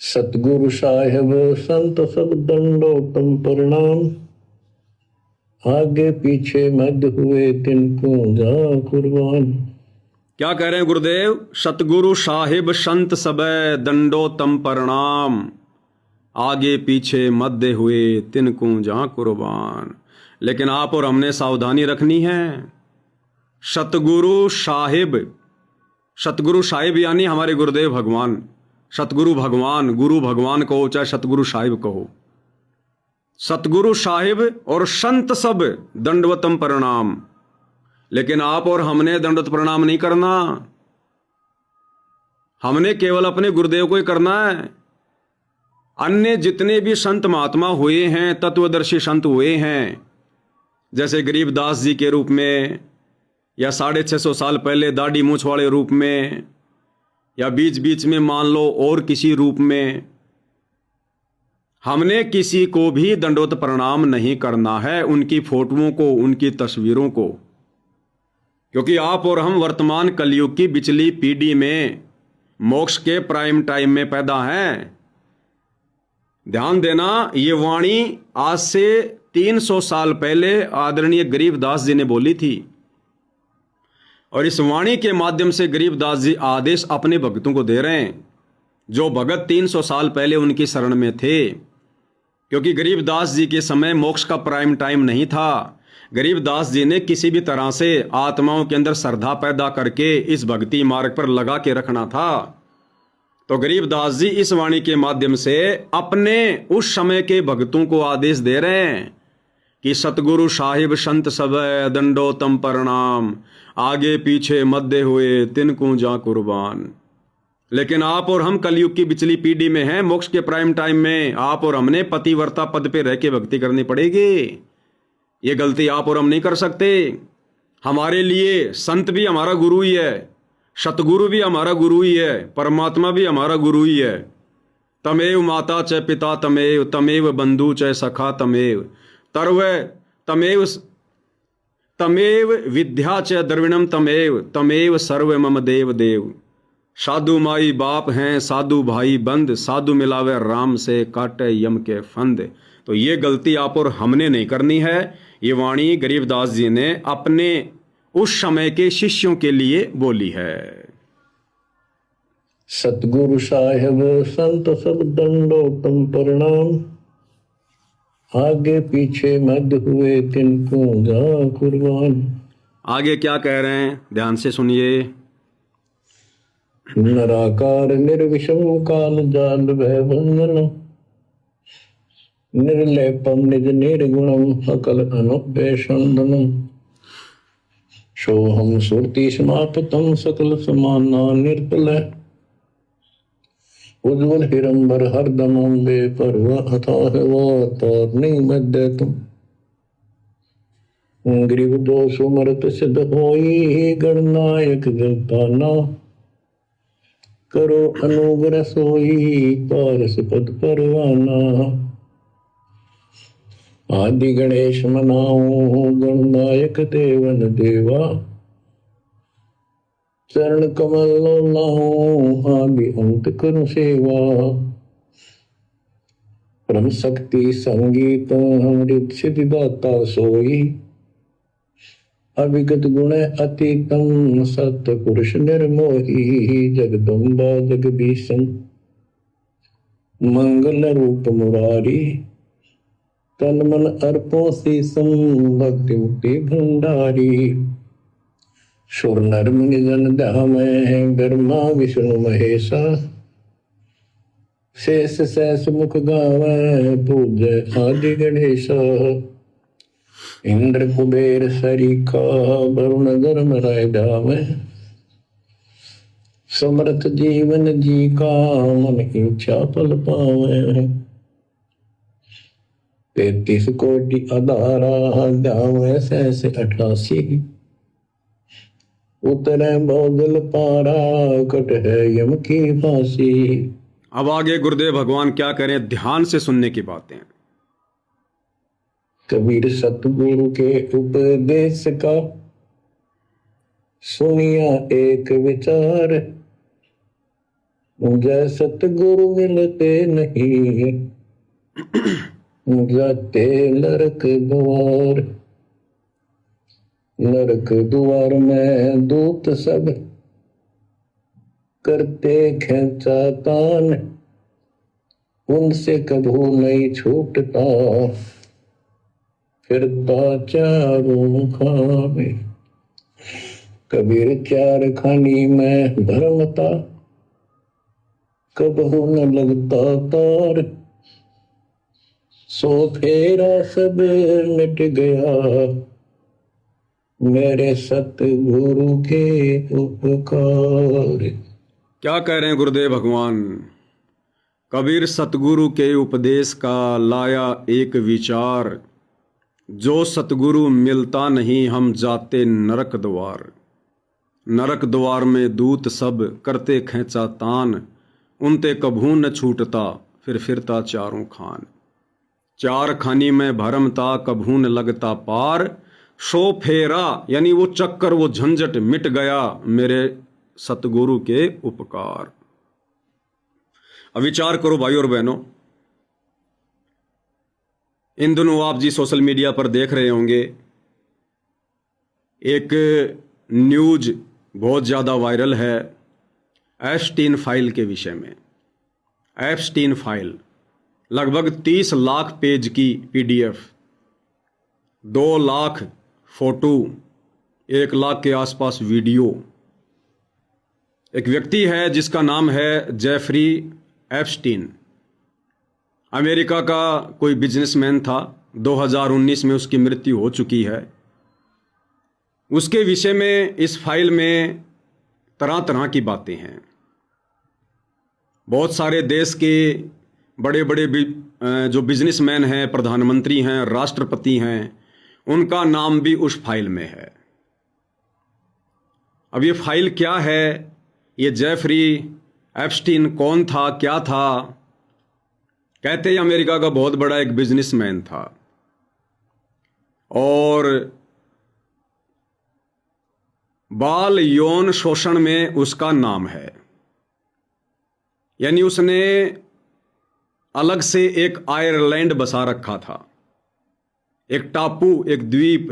सतगुरु साहिब संत सब दंडोतम प्रणाम। आगे पीछे मध्य हुए तिनको जा कुर्बान। क्या कह रहे हैं गुरुदेव? सतगुरु साहिब संत सबे दंडोतम प्रणाम, आगे पीछे मध्य हुए तिनको जहां कुर्बान। लेकिन आप और हमने सावधानी रखनी है। सतगुरु साहिब, सतगुरु साहिब यानी हमारे गुरुदेव भगवान। सतगुरु भगवान, गुरु भगवान कहो चाहे सतगुरु साहिब कहो। सतगुरु साहिब और संत सब दंडवतम प्रणाम। लेकिन आप और हमने दंडवत प्रणाम नहीं करना। हमने केवल अपने गुरुदेव को ही करना है। अन्य जितने भी संत महात्मा हुए हैं, तत्वदर्शी संत हुए हैं, जैसे गरीबदास जी के रूप में, या 650 साल पहले दाढ़ी मूछ वाले रूप में, या बीच बीच में मान लो और किसी रूप में, हमने किसी को भी दंडवत प्रणाम नहीं करना है। उनकी फोटोओं को, उनकी तस्वीरों को, क्योंकि आप और हम वर्तमान कलयुग की बिचली पीढ़ी में मोक्ष के प्राइम टाइम में पैदा हैं। ध्यान देना, ये वाणी आज से 300 साल पहले आदरणीय गरीबदास जी ने बोली थी, और इस वाणी के माध्यम से गरीबदास जी आदेश अपने भक्तों को दे रहे हैं, जो भगत 300 साल पहले उनकी शरण में थे। क्योंकि गरीबदास जी के समय मोक्ष का प्राइम टाइम नहीं था। गरीबदास जी ने किसी भी तरह से आत्माओं के अंदर श्रद्धा पैदा करके इस भक्ति मार्ग पर लगा के रखना था। तो गरीबदास जी इस वाणी के माध्यम से अपने उस समय के भक्तों को आदेश दे रहे हैं कि सतगुरु साहिब संत सब दंडोतम प्रणाम, आगे पीछे मध्य हुए तिनको जा कुर्बान। लेकिन आप और हम कलयुग की बिचली पीढ़ी में हैं। मोक्ष के प्राइम टाइम में आप और हमने पतिव्रता पद पे रह के भक्ति करनी पड़ेगी। ये गलती आप और हम नहीं कर सकते। हमारे लिए संत भी हमारा गुरु ही है, सतगुरु भी हमारा गुरु ही है, परमात्मा भी हमारा गुरु ही है। तमेव माता च पिता तमेव, तमेव बंधु च सखा तमेव, तर्व तमेव तमेव विद्या च द्रविणम तमेव, तमेव सर्व मम देव देव। साधु माई बाप हैं, साधु भाई बंद, साधु मिलावे राम से काटे यम के फंद। तो ये गलती आप और हमने नहीं करनी है। ये वाणी गरीबदास जी ने अपने उस समय के शिष्यों के लिए बोली है। सतगुरु साहिब संत सब दंडोतम प्रणाम, आगे पीछे मध्य हुए तिनको जा कुर्बान। आगे क्या कह रहे हैं, ध्यान से सुनिए। निराकार निर्विषम काल जाल भय बंधन, निर्लेपम निज निर्गुणम सकल अनुपेशंदनम। सोहम सुरति समापतम सकल समाना निर्तल, उज्ज्वल हिरंबर हरदम अम्बे पर्व अथाह वातारणी मध्य तुम। ग्रीव दोष सुमरत सिद्ध होई, गणनायक गणताना। करो अनुग्रह सोई, पारस पद परवाना। आदि गणेश मनाओ, गणनायक देवन देवा। चरण कमल लाओ, आदि अंत करो सेवा। परम शक्ति संगीत अमृत सिद्धि दाता सोई। अविगत गुण अतीतम सत्य पुरुष निर्मोही। जगदम्बा जगदीशम मंगल रूप मुरारी। तन मन अर्पो शीसम भक्ति मुक्ति भंडारी। सुर नर मुनि जन धामै, ब्रह्मा विष्णु महेशा। शेष सहस मुख गावै, पूजै आदि गणेशा। इंद्र कुबेर सरीखा, वरुण धर्म राय धामै। समर्थ जीवन जी का, मन इच्छा फल पावै। 33 कोटि अधारा, धामै सहस 88। उतरै भौगल पारा, कट है यम की फांसी। अब आगे गुरुदेव भगवान क्या करें, ध्यान से सुनने की बातें। कबीर सतगुरु के उपदेश का, सुनिया एक विचार। मुझे सतगुरु मिलते नहीं, जाते नरक द्वार। नरक द्वार में दूत सब करते खेचा तान, उनसे कभू नहीं छूटता फिरता चारों खाने। कबीर चार खानी में भरमता, कबहू न लगता तार। सो फेरा सब मिट गया, मेरे सतगुरु के उपकार। क्या कह रहे हैं गुरुदेव भगवान? कबीर सतगुरु के उपदेश का लाया एक विचार, जो सतगुरु मिलता नहीं हम जाते नरक द्वार। नरक द्वार में दूत सब करते खेचा तान, उनते कभू न छूटता फिर फिरता चारों खान। चार खानी में भरमता कभू न लगता पार। सो फेरा यानी वो चक्कर वो झंझट मिट गया, मेरे सतगुरु के उपकार। अब विचार करो भाई और बहनों, इन दिनों आप जी सोशल मीडिया पर देख रहे होंगे एक न्यूज बहुत ज़्यादा वायरल है एप्स्टीन फाइल के विषय में। एप्स्टीन फाइल लगभग 30 लाख पेज की पीडीएफ, 2 लाख फोटो, 1 लाख के आसपास वीडियो। एक व्यक्ति है जिसका नाम है जेफरी एप्स्टीन, अमेरिका का कोई बिजनेसमैन था। 2019 में उसकी मृत्यु हो चुकी है। उसके विषय में इस फाइल में तरह तरह की बातें हैं। बहुत सारे देश के बड़े बड़े जो बिजनेसमैन हैं, प्रधानमंत्री हैं, राष्ट्रपति हैं, उनका नाम भी उस फाइल में है। अब ये फाइल क्या है, ये जेफरी एप्स्टीन कौन था, क्या था? कहते हैं अमेरिका का बहुत बड़ा एक बिजनेसमैन था और बाल यौन शोषण में उसका नाम है। यानी उसने अलग से एक आयरलैंड बसा रखा था, एक टापू, एक द्वीप,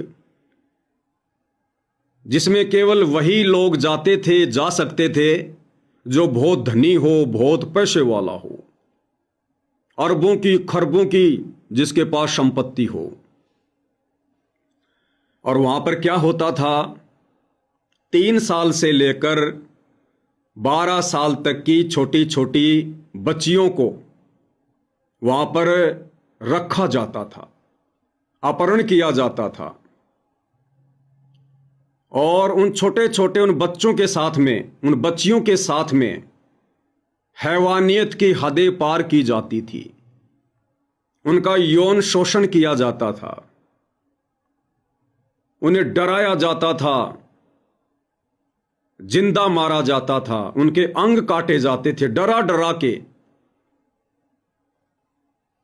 जिसमें केवल वही लोग जाते थे, जा सकते थे जो बहुत धनी हो, बहुत पैसे वाला हो, अरबों की खरबों की जिसके पास संपत्ति हो। और वहां पर क्या होता था, 3 साल से लेकर 12 साल तक की छोटी छोटी बच्चियों को वहां पर रखा जाता था, अपहरण किया जाता था और उन छोटे छोटे उन बच्चों के साथ में, उन बच्चियों के साथ में हैवानियत की हदें पार की जाती थी। उनका यौन शोषण किया जाता था, उन्हें डराया जाता था, जिंदा मारा जाता था, उनके अंग काटे जाते थे डरा डरा के।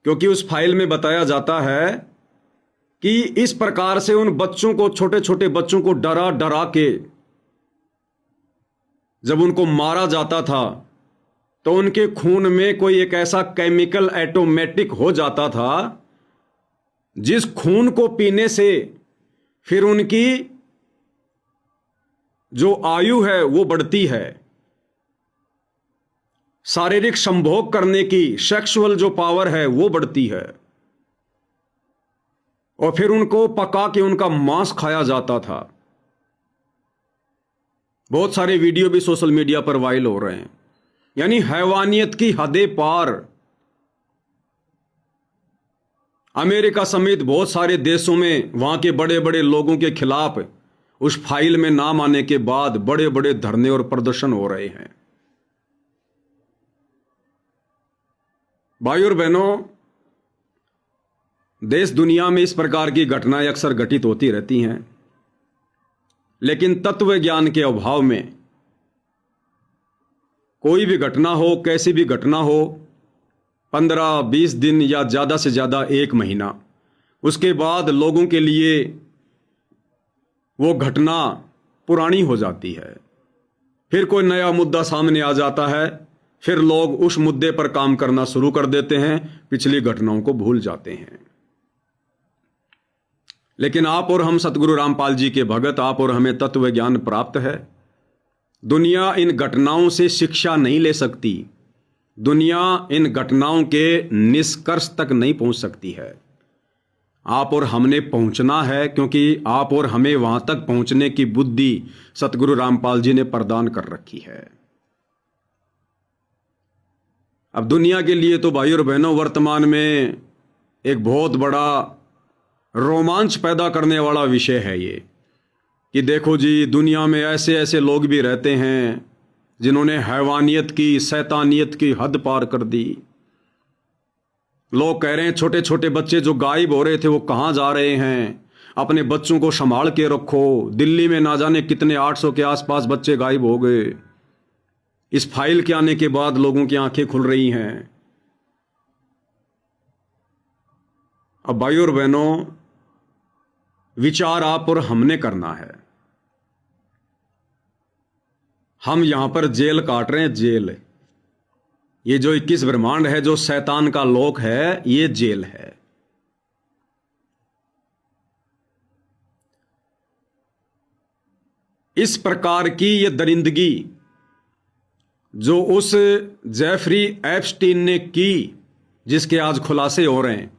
क्योंकि उस फाइल में बताया जाता है कि इस प्रकार से उन बच्चों को, छोटे छोटे बच्चों को डरा डरा के जब उनको मारा जाता था तो उनके खून में कोई एक ऐसा केमिकल ऑटोमेटिक हो जाता था जिस खून को पीने से फिर उनकी जो आयु है वो बढ़ती है, शारीरिक संभोग करने की सेक्सुअल जो पावर है वो बढ़ती है, और फिर उनको पका के उनका मांस खाया जाता था। बहुत सारे वीडियो भी सोशल मीडिया पर वायरल हो रहे हैं। यानी हैवानियत की हदें पार। अमेरिका समेत बहुत सारे देशों में वहां के बड़े बड़े लोगों के खिलाफ उस फाइल में नाम आने के बाद बड़े बड़े धरने और प्रदर्शन हो रहे हैं। भाई और बहनों, देश दुनिया में इस प्रकार की घटनाएं अक्सर घटित होती रहती हैं, लेकिन तत्व ज्ञान के अभाव में कोई भी घटना हो, कैसी भी घटना हो, 15-20 दिन या ज़्यादा से ज़्यादा 1 महीना, उसके बाद लोगों के लिए वो घटना पुरानी हो जाती है। फिर कोई नया मुद्दा सामने आ जाता है, फिर लोग उस मुद्दे पर काम करना शुरू कर देते हैं, पिछली घटनाओं को भूल जाते हैं। लेकिन आप और हम सतगुरु रामपाल जी के भगत, आप और हमें तत्व ज्ञान प्राप्त है। दुनिया इन घटनाओं से शिक्षा नहीं ले सकती, दुनिया इन घटनाओं के निष्कर्ष तक नहीं पहुंच सकती है। आप और हमने पहुंचना है, क्योंकि आप और हमें वहां तक पहुंचने की बुद्धि सतगुरु रामपाल जी ने प्रदान कर रखी है। अब दुनिया के लिए तो भाई और बहनों वर्तमान में एक बहुत बड़ा रोमांच पैदा करने वाला विषय है ये, कि देखो जी, दुनिया में ऐसे ऐसे लोग भी रहते हैं जिन्होंने हैवानियत की, शैतानियत की हद पार कर दी। लोग कह रहे हैं छोटे छोटे बच्चे जो गायब हो रहे थे वो कहाँ जा रहे हैं, अपने बच्चों को संभाल के रखो। दिल्ली में ना जाने कितने 800 के आसपास बच्चे गायब हो गए। इस फाइल के आने के बाद लोगों की आंखें खुल रही हैं। अब भाई और बहनों, विचार आप और हमने करना है। हम यहां पर जेल काट रहे हैं, जेल। ये जो 21 ब्रह्मांड है, जो शैतान का लोक है, ये जेल है। इस प्रकार की ये दरिंदगी जो उस जेफरी एप्स्टीन ने की, जिसके आज खुलासे हो रहे हैं,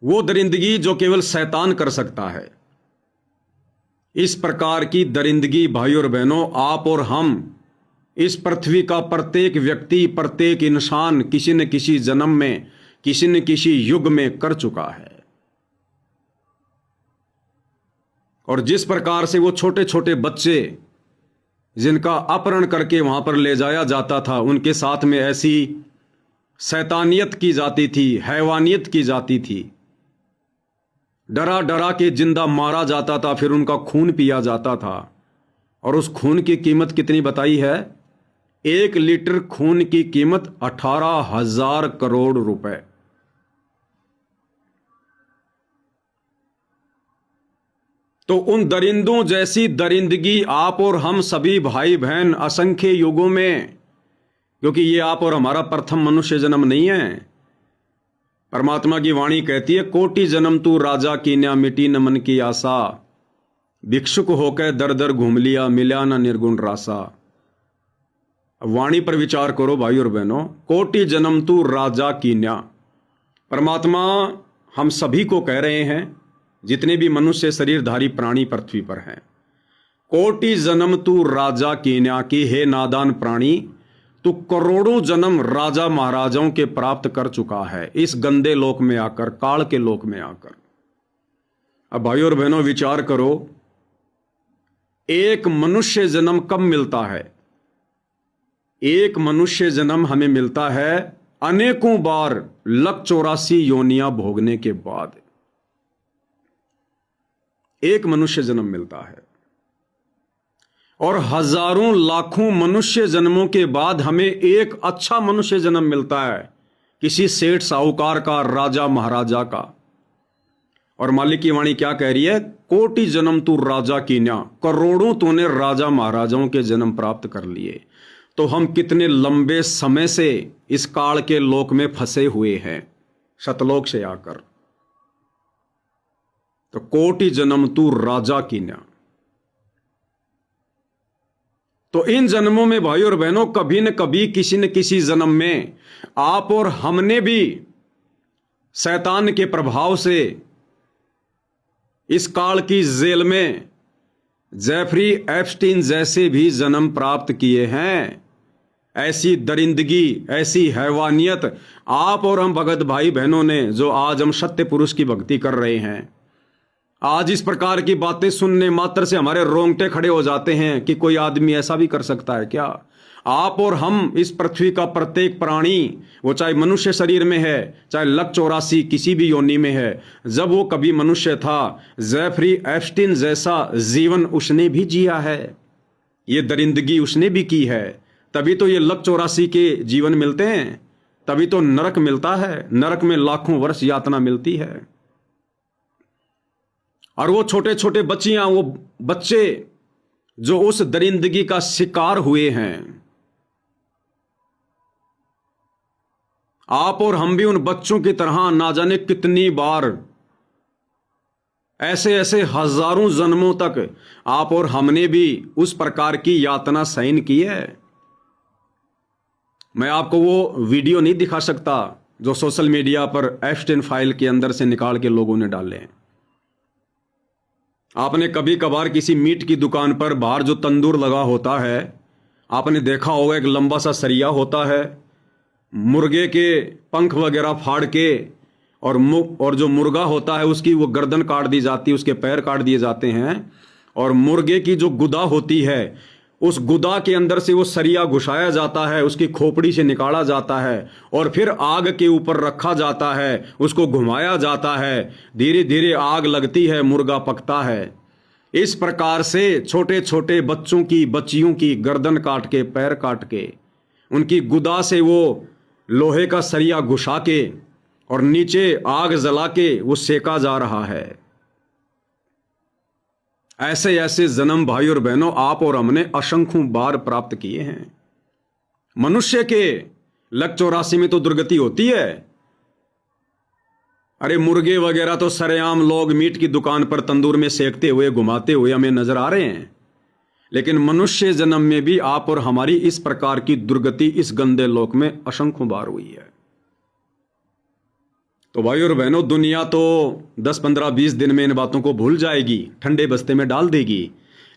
वो दरिंदगी जो केवल शैतान कर सकता है। इस प्रकार की दरिंदगी भाई और बहनों, आप और हम, इस पृथ्वी का प्रत्येक व्यक्ति, प्रत्येक इंसान किसी न किसी जन्म में, किसी न किसी युग में कर चुका है। और जिस प्रकार से वो छोटे छोटे बच्चे जिनका अपहरण करके वहां पर ले जाया जाता था, उनके साथ में ऐसी शैतानियत की जाती थी, हैवानियत की जाती थी, डरा डरा के जिंदा मारा जाता था, फिर उनका खून पिया जाता था। और उस खून की कीमत कितनी बताई है? 1 लीटर खून की कीमत 18,000 करोड़ रुपए। तो उन दरिंदों जैसी दरिंदगी आप और हम सभी भाई बहन असंख्य युगों में, क्योंकि ये आप और हमारा प्रथम मनुष्य जन्म नहीं है। परमात्मा की वाणी कहती है, कोटि जन्म तू राजा कीन्या, मिटी न मन की आशा, भिक्षुक होकर दर दर घूम लिया, मिला न निर्गुण रासा। वाणी पर विचार करो भाई और बहनों, कोटि जन्म तू राजा कीन्या। परमात्मा हम सभी को कह रहे हैं, जितने भी मनुष्य शरीरधारी प्राणी पृथ्वी पर हैं, कोटि जन्म तू राजा कीन्या, की हे नादान प्राणी, तू करोड़ों जन्म राजा महाराजाओं के प्राप्त कर चुका है इस गंदे लोक में आकर, काल के लोक में आकर। अब भाई और बहनों विचार करो, एक मनुष्य जन्म कब मिलता है? एक मनुष्य जन्म हमें मिलता है अनेकों बार 184 योनियां भोगने के बाद एक मनुष्य जन्म मिलता है। और हजारों लाखों मनुष्य जन्मों के बाद हमें एक अच्छा मनुष्य जन्म मिलता है, किसी सेठ साहूकार का, राजा महाराजा का। और मालिक की वाणी क्या कह रही है? कोटि जन्म तू राजा कीन्या, करोड़ों तूने राजा महाराजाओं के जन्म प्राप्त कर लिए। तो हम कितने लंबे समय से इस काल के लोक में फंसे हुए हैं, सतलोक से आकर। तो कोटि जन्म तू राजा कीन्या। तो इन जन्मों में भाई और बहनों, कभी न कभी, किसी न किसी जन्म में आप और हमने भी शैतान के प्रभाव से इस काल की जेल में जेफरी एप्स्टीन जैसे भी जन्म प्राप्त किए हैं। ऐसी दरिंदगी, ऐसी हैवानियत आप और हम भगत भाई बहनों ने, जो आज हम सत्य पुरुष की भक्ति कर रहे हैं, आज इस प्रकार की बातें सुनने मात्र से हमारे रोंगटे खड़े हो जाते हैं कि कोई आदमी ऐसा भी कर सकता है क्या? आप और हम, इस पृथ्वी का प्रत्येक प्राणी, वो चाहे मनुष्य शरीर में है, चाहे 184 किसी भी योनि में है, जब वो कभी मनुष्य था, जेफरी एप्स्टीन जैसा जीवन उसने भी जिया है, ये दरिंदगी उसने भी की है। तभी तो ये 184 के जीवन मिलते हैं, तभी तो नरक मिलता है, नरक में लाखों वर्ष यातना मिलती है। और वो छोटे छोटे बच्चियां, वो बच्चे जो उस दरिंदगी का शिकार हुए हैं। आप और हम भी उन बच्चों की तरह ना जाने कितनी बार, ऐसे ऐसे हजारों जन्मों तक आप और हमने भी उस प्रकार की यातना सहन की है। मैं आपको वो वीडियो नहीं दिखा सकता जो सोशल मीडिया पर एप्स्टाइन फाइल के अंदर से निकाल के लोगों ने डाले हैं। आपने कभी कभार किसी मीट की दुकान पर बाहर जो तंदूर लगा होता है, आपने देखा होगा एक लंबा सा सरिया होता है, मुर्गे के पंख वगैरह फाड़ के और जो मुर्गा होता है उसकी वो गर्दन काट दी जाती है, उसके पैर काट दिए जाते हैं, और मुर्गे की जो गुदा होती है उस गुदा के अंदर से वो सरिया घुसाया जाता है, उसकी खोपड़ी से निकाला जाता है और फिर आग के ऊपर रखा जाता है, उसको घुमाया जाता है, धीरे धीरे आग लगती है, मुर्गा पकता है। इस प्रकार से छोटे छोटे बच्चों की, बच्चियों की गर्दन काट के, पैर काट के, उनकी गुदा से वो लोहे का सरिया घुसा के और नीचे आग जला के वो सेका जा रहा है। ऐसे ऐसे जन्म भाई और बहनों आप और हमने असंख्यों बार प्राप्त किए हैं। मनुष्य के लक 84 में तो दुर्गति होती है। अरे मुर्गे वगैरह तो सरेआम लोग मीट की दुकान पर तंदूर में सेकते हुए, घुमाते हुए हमें नजर आ रहे हैं, लेकिन मनुष्य जन्म में भी आप और हमारी इस प्रकार की दुर्गति इस गंदे लोक में असंख्यों बार हुई है। तो भाई और बहनों, दुनिया तो 10, 15, 20 दिन में इन बातों को भूल जाएगी, ठंडे बस्ते में डाल देगी,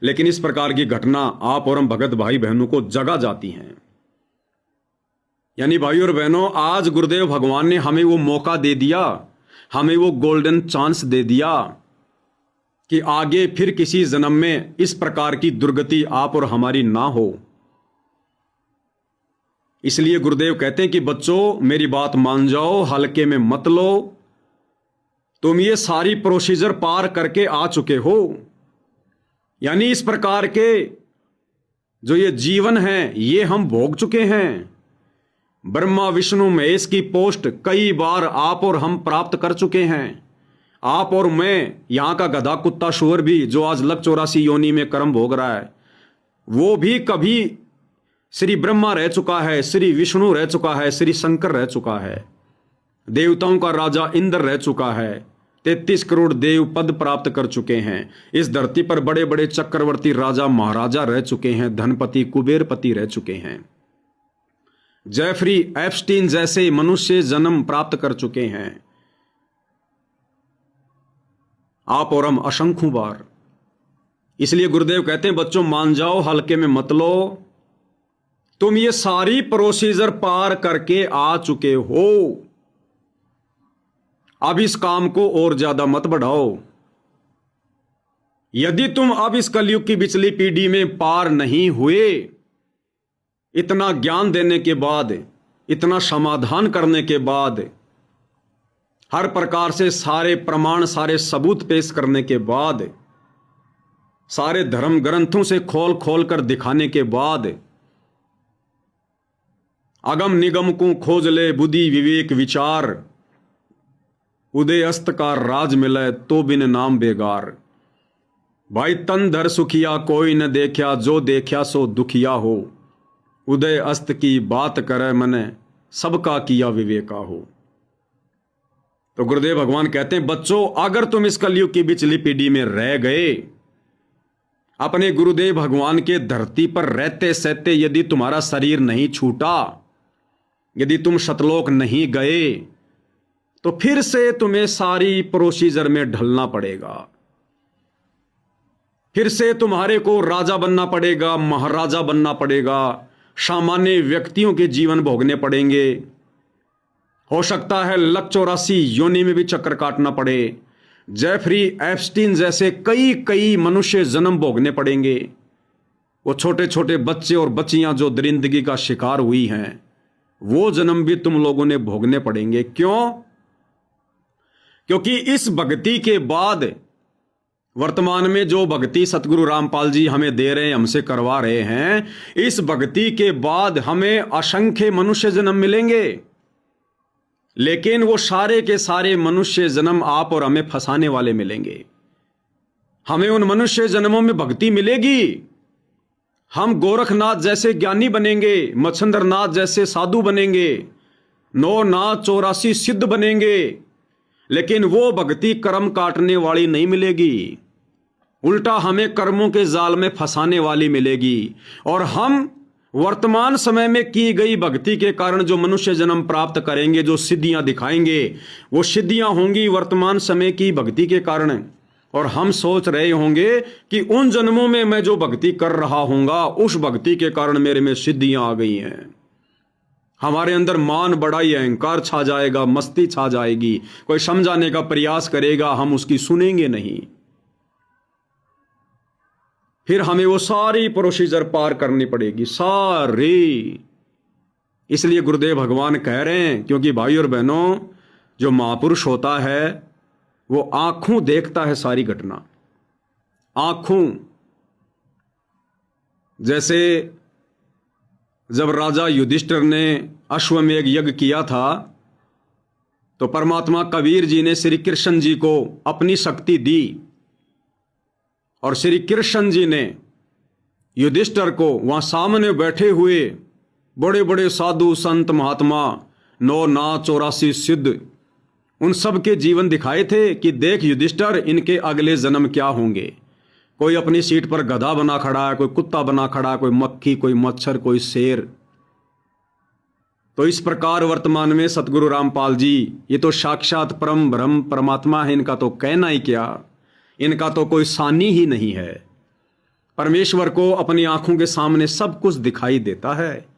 लेकिन इस प्रकार की घटना आप और हम भगत भाई बहनों को जगा जाती हैं। यानी भाई और बहनों, आज गुरुदेव भगवान ने हमें वो मौका दे दिया, हमें वो गोल्डन चांस दे दिया कि आगे फिर किसी जन्म में इस प्रकार की दुर्गति आप और हमारी ना हो। इसलिए गुरुदेव कहते हैं कि बच्चों मेरी बात मान जाओ, हल्के में मत लो। तुम ये सारी प्रोसीजर पार करके आ चुके हो। यानी इस प्रकार के जो ये जीवन है ये हम भोग चुके हैं। ब्रह्मा विष्णु महेश की पोस्ट कई बार आप और हम प्राप्त कर चुके हैं। आप और मैं, यहां का गधा कुत्ता शुअर भी जो आज लक 84 योनि में कर्म भोग रहा है, वो भी कभी श्री ब्रह्मा रह चुका है, श्री विष्णु रह चुका है, श्री शंकर रह चुका है, देवताओं का राजा इंद्र रह चुका है, 33 करोड़ देव पद प्राप्त कर चुके हैं। इस धरती पर बड़े बड़े चक्रवर्ती राजा महाराजा रह चुके हैं, धनपति कुबेरपति रह चुके हैं, जेफरी एप्स्टीन जैसे मनुष्य जन्म प्राप्त कर चुके हैं। आप और हम असंख्यों बार। इसलिए गुरुदेव कहते हैं बच्चों मान जाओ, हल्के में मत लो। तुम ये सारी प्रोसीजर पार करके आ चुके हो। अब इस काम को और ज्यादा मत बढ़ाओ। यदि तुम अब इस कलयुग की पिछली पीढ़ी में पार नहीं हुए, इतना ज्ञान देने के बाद, इतना समाधान करने के बाद, हर प्रकार से सारे प्रमाण, सारे सबूत पेश करने के बाद, सारे धर्म ग्रंथों से खोल खोल कर दिखाने के बाद, अगम निगम को खोज ले बुद्धि विवेक विचार, उदय अस्त का राज मिले तो बिन नाम बेगार। भाई तन धर सुखिया कोई न देखा, जो देखा सो दुखिया हो, उदय अस्त की बात करे मने सबका किया विवेका हो। तो गुरुदेव भगवान कहते हैं बच्चों, अगर तुम इस कलयुग की पिछली पीढ़ी में रह गए, अपने गुरुदेव भगवान के धरती पर रहते सहते यदि तुम्हारा शरीर नहीं छूटा, यदि तुम सतलोक नहीं गए, तो फिर से तुम्हें सारी प्रोसीजर में ढलना पड़ेगा। फिर से तुम्हारे को राजा बनना पड़ेगा, महाराजा बनना पड़ेगा, सामान्य व्यक्तियों के जीवन भोगने पड़ेंगे। हो सकता है लक 84 योनि में भी चक्कर काटना पड़े, जेफरी एप्स्टीन जैसे कई कई मनुष्य जन्म भोगने पड़ेंगे। वो छोटे छोटे बच्चे और बच्चियां जो दरिंदगी का शिकार हुई हैं, वो जन्म भी तुम लोगों ने भोगने पड़ेंगे। क्यों? क्योंकि इस भक्ति के बाद, वर्तमान में जो भक्ति सतगुरु रामपाल जी हमें दे रहे हैं, हमसे करवा रहे हैं, इस भक्ति के बाद हमें असंख्य मनुष्य जन्म मिलेंगे। लेकिन वो सारे के सारे मनुष्य जन्म आप और हमें फंसाने वाले मिलेंगे। हमें उन मनुष्य जन्मों में भक्ति मिलेगी, हम गोरखनाथ जैसे ज्ञानी बनेंगे, मच्छंद्रनाथ जैसे साधु बनेंगे, 9 नाथ 84 सिद्ध बनेंगे, लेकिन वो भक्ति कर्म काटने वाली नहीं मिलेगी। उल्टा हमें कर्मों के जाल में फंसाने वाली मिलेगी। और हम वर्तमान समय में की गई भक्ति के कारण जो मनुष्य जन्म प्राप्त करेंगे, जो सिद्धियां दिखाएंगे, वो सिद्धियां होंगी वर्तमान समय की भक्ति के कारण। और हम सोच रहे होंगे कि उन जन्मों में मैं जो भक्ति कर रहा हूंगा, उस भक्ति के कारण मेरे में सिद्धियां आ गई हैं। हमारे अंदर मान बड़ाई अहंकार छा जाएगा, मस्ती छा जाएगी। कोई समझाने का प्रयास करेगा, हम उसकी सुनेंगे नहीं। फिर हमें वो सारी प्रोसीजर पार करनी पड़ेगी, सारी। इसलिए गुरुदेव भगवान कह रहे हैं, क्योंकि भाई और बहनों, जो महापुरुष होता है वो आंखों देखता है सारी घटना, आंखों। जैसे जब राजा युधिष्ठिर ने अश्वमेध यज्ञ किया था, तो परमात्मा कबीर जी ने श्री कृष्ण जी को अपनी शक्ति दी, और श्री कृष्ण जी ने युधिष्ठिर को वहां सामने बैठे हुए बड़े बड़े साधु संत महात्मा, 9 नाथ 84 सिद्ध, उन सब के जीवन दिखाए थे कि देख युधिष्ठिर, इनके अगले जन्म क्या होंगे। कोई अपनी सीट पर गधा बना खड़ा है, कोई कुत्ता बना खड़ा है, कोई मक्खी, कोई मच्छर, कोई शेर। तो इस प्रकार वर्तमान में सतगुरु रामपाल जी, ये तो साक्षात परम ब्रह्म परमात्मा है, इनका तो कहना ही क्या, इनका तो कोई सानी ही नहीं है। परमेश्वर को अपनी आंखों के सामने सब कुछ दिखाई देता है।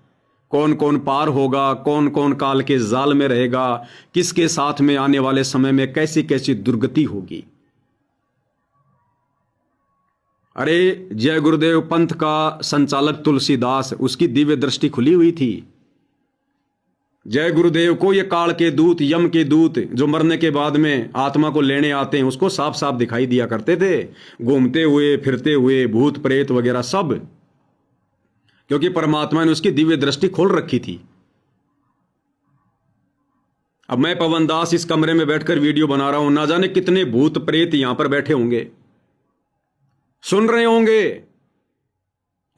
कौन कौन पार होगा, कौन कौन काल के जाल में रहेगा, किसके साथ में आने वाले समय में कैसी कैसी दुर्गति होगी। अरे जय गुरुदेव पंथ का संचालक तुलसीदास, उसकी दिव्य दृष्टि खुली हुई थी। जय गुरुदेव को ये काल के दूत, यम के दूत, जो मरने के बाद में आत्मा को लेने आते हैं, उसको साफ साफ दिखाई दिया करते थे, घूमते हुए फिरते हुए, भूत प्रेत वगैरह सब, क्योंकि परमात्मा ने उसकी दिव्य दृष्टि खोल रखी थी। अब मैं पवन दास इस कमरे में बैठकर वीडियो बना रहा हूं, ना जाने कितने भूत प्रेत यहां पर बैठे होंगे, सुन रहे होंगे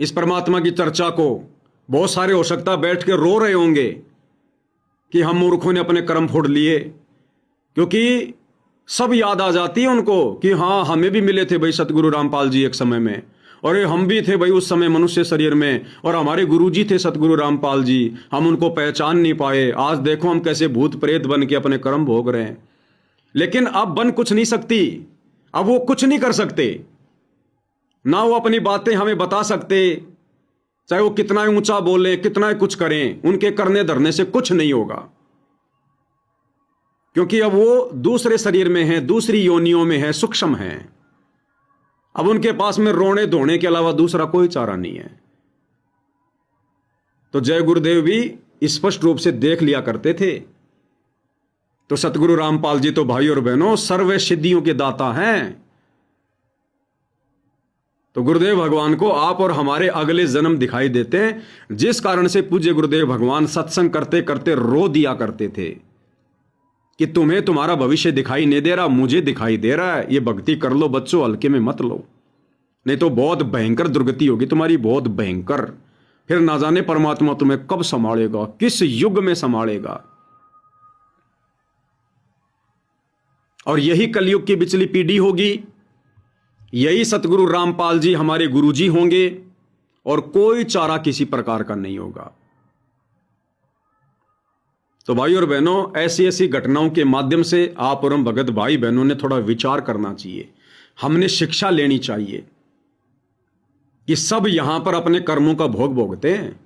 इस परमात्मा की चर्चा को। बहुत सारे हो सकता बैठ के रो रहे होंगे कि हम मूर्खों ने अपने कर्म फोड़ लिए, क्योंकि सब याद आ जाती है उनको कि हाँ, हमें भी मिले थे भाई सतगुरु रामपाल जी एक समय में, और हम भी थे भाई उस समय मनुष्य शरीर में, और हमारे गुरुजी थे सतगुरु रामपाल जी, हम उनको पहचान नहीं पाए। आज देखो हम कैसे भूत प्रेत बन के अपने कर्म भोग रहे हैं। लेकिन अब बन कुछ नहीं सकती, अब वो कुछ नहीं कर सकते, ना वो अपनी बातें हमें बता सकते, चाहे वो कितना ऊंचा बोले, कितना कुछ करें, उनके करने धरने से कुछ नहीं होगा, क्योंकि अब वो दूसरे शरीर में है, दूसरी योनियों में है, सूक्ष्म है। अब उनके पास में रोने धोने के अलावा दूसरा कोई चारा नहीं है। तो जय गुरुदेव भी स्पष्ट रूप से देख लिया करते थे। तो सतगुरु रामपाल जी तो भाई और बहनों सर्व सिद्धियों के दाता हैं। तो गुरुदेव भगवान को आप और हमारे अगले जन्म दिखाई देते हैं, जिस कारण से पूज्य गुरुदेव भगवान सत्संग करते करते रो दिया करते थे कि तुम्हें तुम्हारा भविष्य दिखाई नहीं दे रहा, मुझे दिखाई दे रहा है, ये भक्ति कर लो बच्चों, हल्के में मत लो, नहीं तो बहुत भयंकर दुर्गति होगी तुम्हारी, बहुत भयंकर। फिर ना जाने परमात्मा तुम्हें कब संभालेगा, किस युग में संभालेगा। और यही कलयुग की बिचली पीढ़ी होगी, यही सतगुरु रामपाल जी हमारे गुरुजी होंगे, और कोई चारा किसी प्रकार का नहीं होगा। तो भाई और बहनों, ऐसी ऐसी घटनाओं के माध्यम से आप और हम भगत भाई बहनों ने थोड़ा विचार करना चाहिए, हमने शिक्षा लेनी चाहिए कि सब यहां पर अपने कर्मों का भोग भोगते हैं।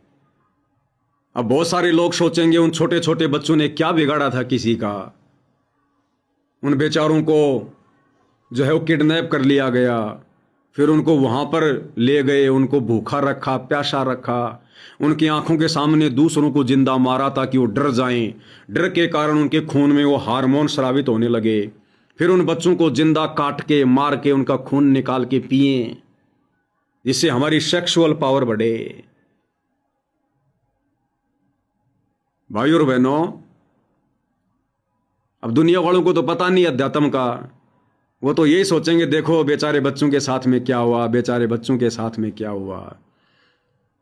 अब बहुत सारे लोग सोचेंगे उन छोटे छोटे बच्चों ने क्या बिगाड़ा था किसी का, उन बेचारों को जो है वो किडनैप कर लिया गया, फिर उनको वहां पर ले गए, उनको भूखा रखा, प्यासा रखा, उनकी आंखों के सामने दूसरों को जिंदा मारा ताकि वो डर जाएं, डर के कारण उनके खून में वो हार्मोन स्रावित होने लगे, फिर उन बच्चों को जिंदा काट के मार के उनका खून निकाल के पिए, जिससे हमारी सेक्सुअल पावर बढ़े। भाई और बहनों, अब दुनिया वालों को तो पता नहीं अध्यात्म का, वो तो यही सोचेंगे देखो बेचारे बच्चों के साथ में क्या हुआ, बेचारे बच्चों के साथ में क्या हुआ।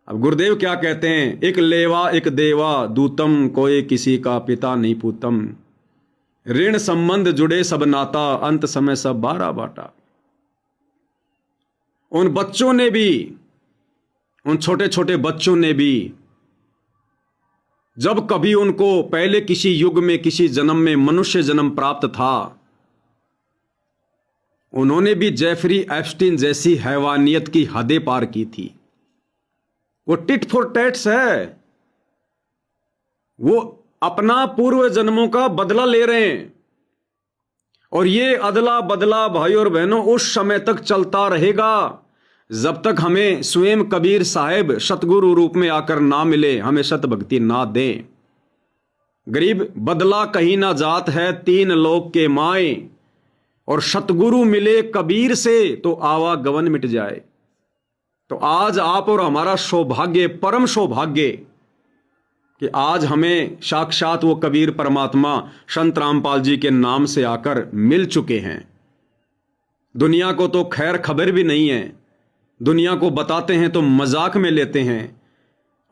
अब गुरुदेव क्या कहते हैं, एक लेवा एक देवा दूतम, कोई किसी का पिता नहीं पूतम, ऋण संबंध जुड़े सब नाता, अंत समय सब बारा बाटा। उन बच्चों ने भी, उन छोटे छोटे बच्चों ने भी, जब कभी उनको पहले किसी युग में किसी जन्म में मनुष्य जन्म प्राप्त था, उन्होंने भी जेफरी एप्स्टीन जैसी हैवानियत की हदें पार की थी। वो टिट फॉर टैट्स है, वो अपना पूर्व जन्मों का बदला ले रहे हैं। और ये अदला बदला भाई और बहनों उस समय तक चलता रहेगा जब तक हमें स्वयं कबीर साहेब सतगुरु रूप में आकर ना मिले, हमें सत भक्ति ना दें। गरीब बदला कहीं ना जात है, तीन लोक के माए, और सतगुरु मिले कबीर से तो आवागमन मिट जाए। तो आज आप और हमारा सौभाग्य, परम सौभाग्य, कि आज हमें साक्षात वो कबीर परमात्मा संत रामपाल जी के नाम से आकर मिल चुके हैं। दुनिया को तो खैर खबर भी नहीं है, दुनिया को बताते हैं तो मजाक में लेते हैं,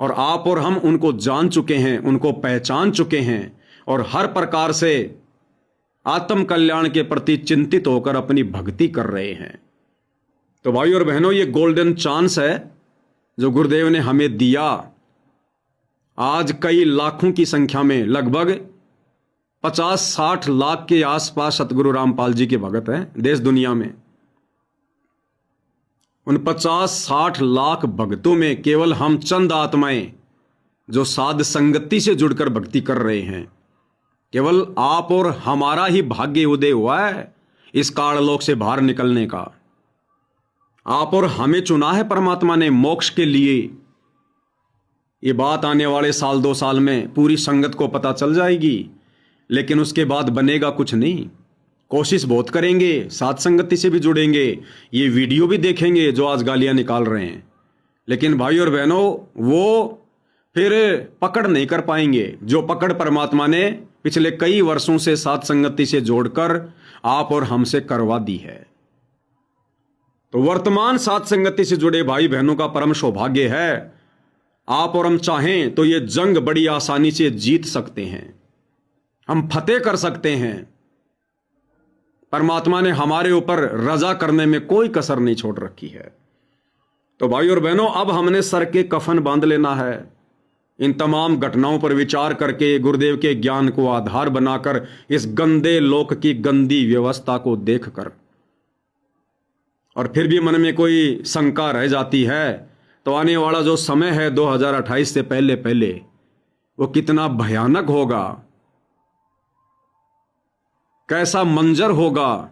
और आप और हम उनको जान चुके हैं, उनको पहचान चुके हैं, और हर प्रकार से आत्म कल्याण के प्रति चिंतित होकर अपनी भक्ति कर रहे हैं। तो भाई और बहनों, ये गोल्डन चांस है जो गुरुदेव ने हमें दिया। आज कई लाखों की संख्या में, लगभग 50-60 लाख के आसपास सतगुरु रामपाल जी के भगत हैं देश दुनिया में। उन 50-60 लाख भक्तों में केवल हम चंद आत्माएं जो साध संगति से जुड़कर भक्ति कर रहे हैं, केवल आप और हमारा ही भाग्य उदय हुआ है इस काललोक से बाहर निकलने का। आप और हमें चुना है परमात्मा ने मोक्ष के लिए। ये बात आने वाले 1-2 साल में पूरी संगत को पता चल जाएगी, लेकिन उसके बाद बनेगा कुछ नहीं। कोशिश बहुत करेंगे, साथ संगति से भी जुड़ेंगे, ये वीडियो भी देखेंगे जो आज गालियां निकाल रहे हैं, लेकिन भाई और बहनों वो फिर पकड़ नहीं कर पाएंगे जो पकड़ परमात्मा ने पिछले कई वर्षों से साथ संगति से जोड़कर आप और हमसे करवा दी है। तो वर्तमान साथ संगति से जुड़े भाई बहनों का परम सौभाग्य है, आप और हम चाहें तो ये जंग बड़ी आसानी से जीत सकते हैं, हम फतेह कर सकते हैं। परमात्मा ने हमारे ऊपर रजा करने में कोई कसर नहीं छोड़ रखी है। तो भाई और बहनों, अब हमने सर के कफन बांध लेना है। इन तमाम घटनाओं पर विचार करके, गुरुदेव के ज्ञान को आधार बनाकर, इस गंदे लोक की गंदी व्यवस्था को देखकर, और फिर भी मन में कोई शंका रह जाती है, तो आने वाला जो समय है 2028 से पहले पहले, वो कितना भयानक होगा, कैसा मंजर होगा।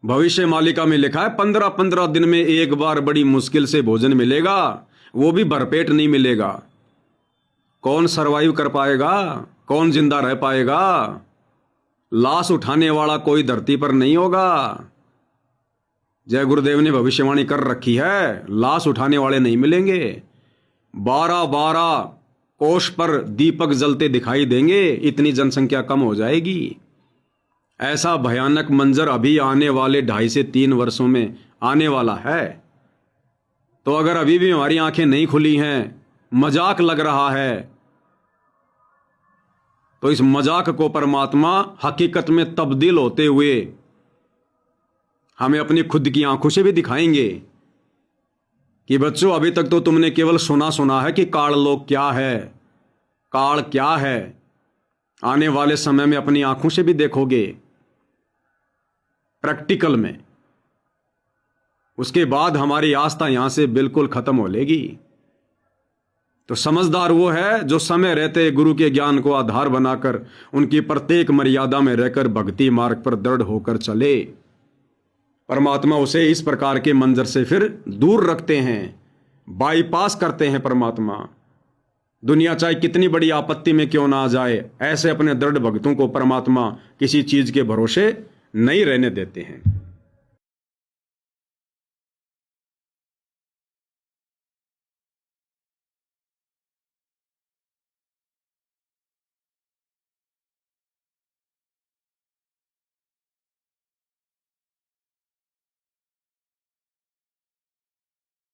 भविष्य मालिका में लिखा है 15-15 दिन में एक बार बड़ी मुश्किल से भोजन मिलेगा, वो भी भरपेट नहीं मिलेगा। कौन सरवाइव कर पाएगा, कौन जिंदा रह पाएगा? लाश उठाने वाला कोई धरती पर नहीं होगा। जय गुरुदेव ने भविष्यवाणी कर रखी है, लाश उठाने वाले नहीं मिलेंगे। 12-12 कोष पर दीपक जलते दिखाई देंगे, इतनी जनसंख्या कम हो जाएगी। ऐसा भयानक मंजर अभी आने वाले 2.5 से 3 वर्षों में आने वाला है। तो अगर अभी भी हमारी आंखें नहीं खुली हैं, मजाक लग रहा है, तो इस मजाक को परमात्मा हकीकत में तब्दील होते हुए हमें अपनी खुद की आंखों से भी दिखाएंगे कि बच्चों, अभी तक तो तुमने केवल सुना है कि काल लोक क्या है, काल क्या है। आने वाले समय में अपनी आंखों से भी देखोगे, प्रैक्टिकल में। उसके बाद हमारी आस्था यहां से बिल्कुल खत्म हो लेगी। तो समझदार वो है जो समय रहते गुरु के ज्ञान को आधार बनाकर, उनकी प्रत्येक मर्यादा में रहकर भक्ति मार्ग पर दृढ़ होकर चले। परमात्मा उसे इस प्रकार के मंजर से फिर दूर रखते हैं, बाईपास करते हैं। परमात्मा दुनिया चाहे कितनी बड़ी आपत्ति में क्यों ना आ जाए, ऐसे अपने दृढ़ भक्तों को परमात्मा किसी चीज के भरोसे नहीं रहने देते हैं।